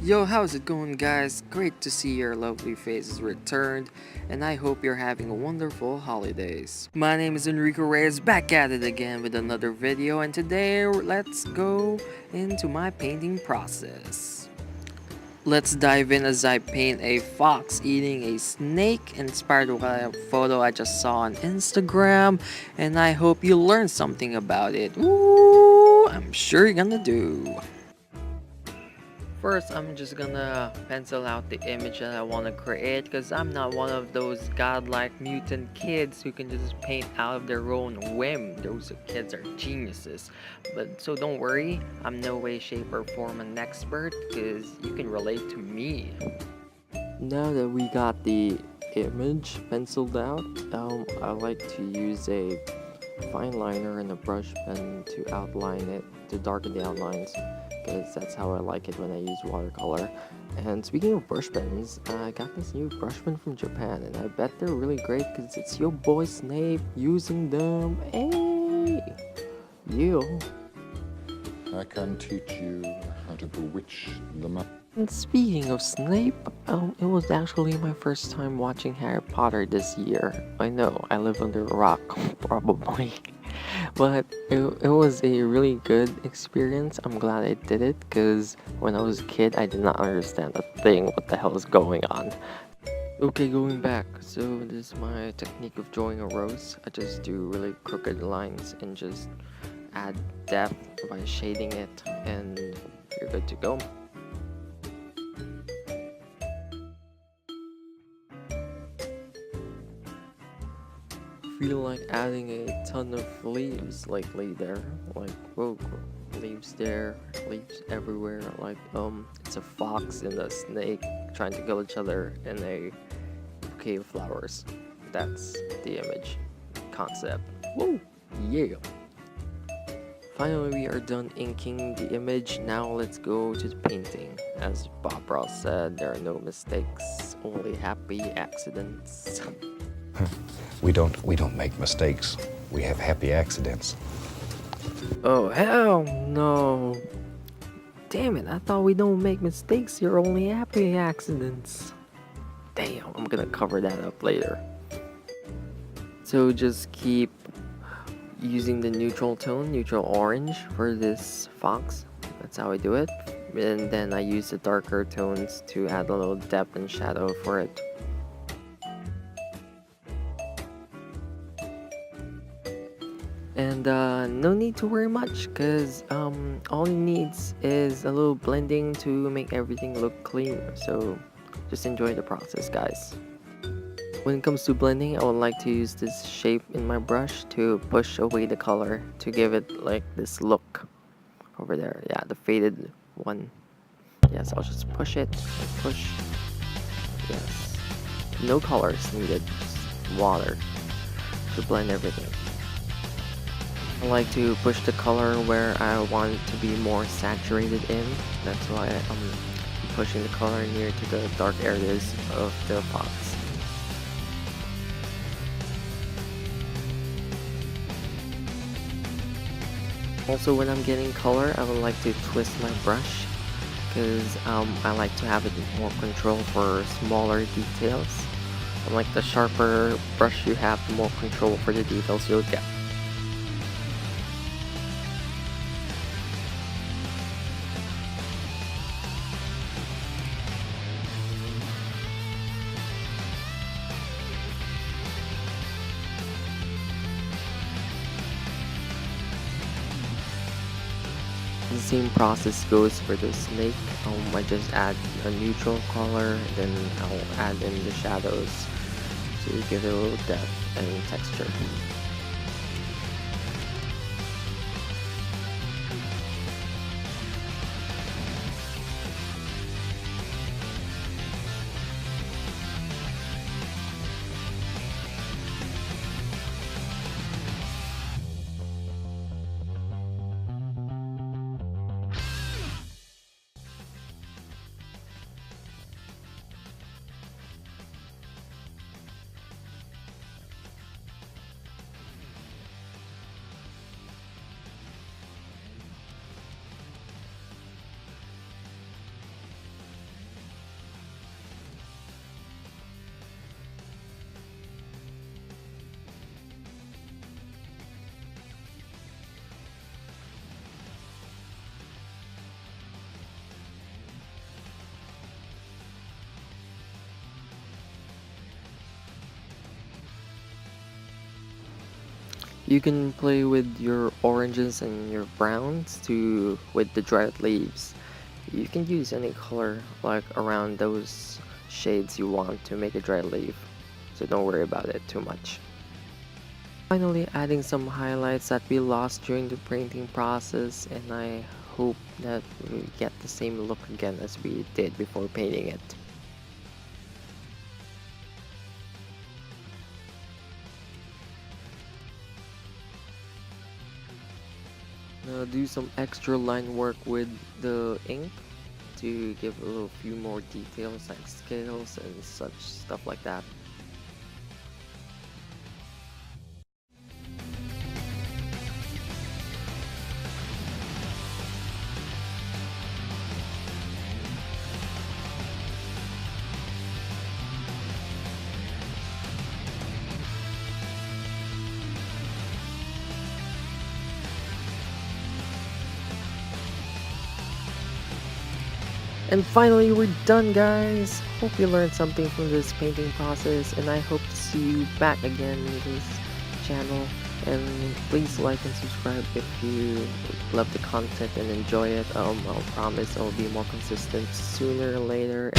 Yo, how's it going, guys? Great to see your lovely faces returned, and I hope you're having a wonderful holidays. My name is Enrico Reyes, back at it again with another video, and today let's go into my painting process. Let's dive in as I paint a fox eating a snake inspired by a photo I just saw on Instagram, and I hope you learned something about it. Ooh, I'm sure you're gonna do. First, I'm just gonna pencil out the image that I want to create because I'm not one of those godlike mutant kids who can just paint out of their own whim. Those kids are geniuses. But so don't worry, I'm no way, shape, or form an expert because you can relate to me. Now that we got the image penciled out, I like to use a fine liner and a brush pen to outline it, to darken the outlines, because that's how I like it when I use watercolor. And speaking of brush pens, I got this new brush pen from Japan, and I bet they're really great because it's your boy Snape using them. Hey! You. I can teach you how to bewitch the man. And speaking of Snape, it was actually my first time watching Harry Potter this year. I know, I live under a rock, probably. But it was a really good experience. I'm glad I did it, because when I was a kid, I did not understand a thing what the hell is going on. Okay, going back. So this is my technique of drawing a rose. I just do really crooked lines and just add depth by shading it, and you're good to go. Feel like adding a ton of leaves lately there, like whoa, leaves there, leaves everywhere, like it's a fox and a snake trying to kill each other in a bouquet of flowers. That's the image concept. Woo, yeah. Finally, we are done inking the image. Now let's go to the painting. As Bob Ross said, there are no mistakes, only happy accidents. We don't make mistakes. We have happy accidents. Oh, hell no. Damn it, I thought we don't make mistakes, you're only happy accidents. Damn, I'm gonna cover that up later. So just keep using the neutral tone, neutral orange for this fox. That's how I do it. And then I use the darker tones to add a little depth and shadow for it. And no need to worry much, because all it needs is a little blending to make everything look clean. So just enjoy the process, guys. When it comes to blending, I would like to use this shape in my brush to push away the color to give it like this look over there. Yeah, the faded one. Yes, I'll just push it and push. Yes, no colors needed, just water to blend everything. I like to push the color where I want it to be more saturated in. That's why I'm pushing the color near to the dark areas of the fox. Also, when I'm getting color, I would like to twist my brush, because I like to have it more control for smaller details. And like the sharper brush you have, the more control for the details you'll get. The same process goes for the snake. I just add a neutral color, then I'll add in the shadows to give it a little depth and texture. You can play with your oranges and your browns to with the dried leaves. You can use any color like around those shades you want to make a dry leaf, so don't worry about it too much. Finally, adding some highlights that we lost during the painting process, and I hope that we get the same look again as we did before painting it. Now do some extra line work with the ink to give a little few more details like scales and such stuff like that. And finally, we're done, guys! Hope you learned something from this painting process, and I hope to see you back again in this channel. And please like and subscribe if you love the content and enjoy it. I'll promise I'll be more consistent sooner or later.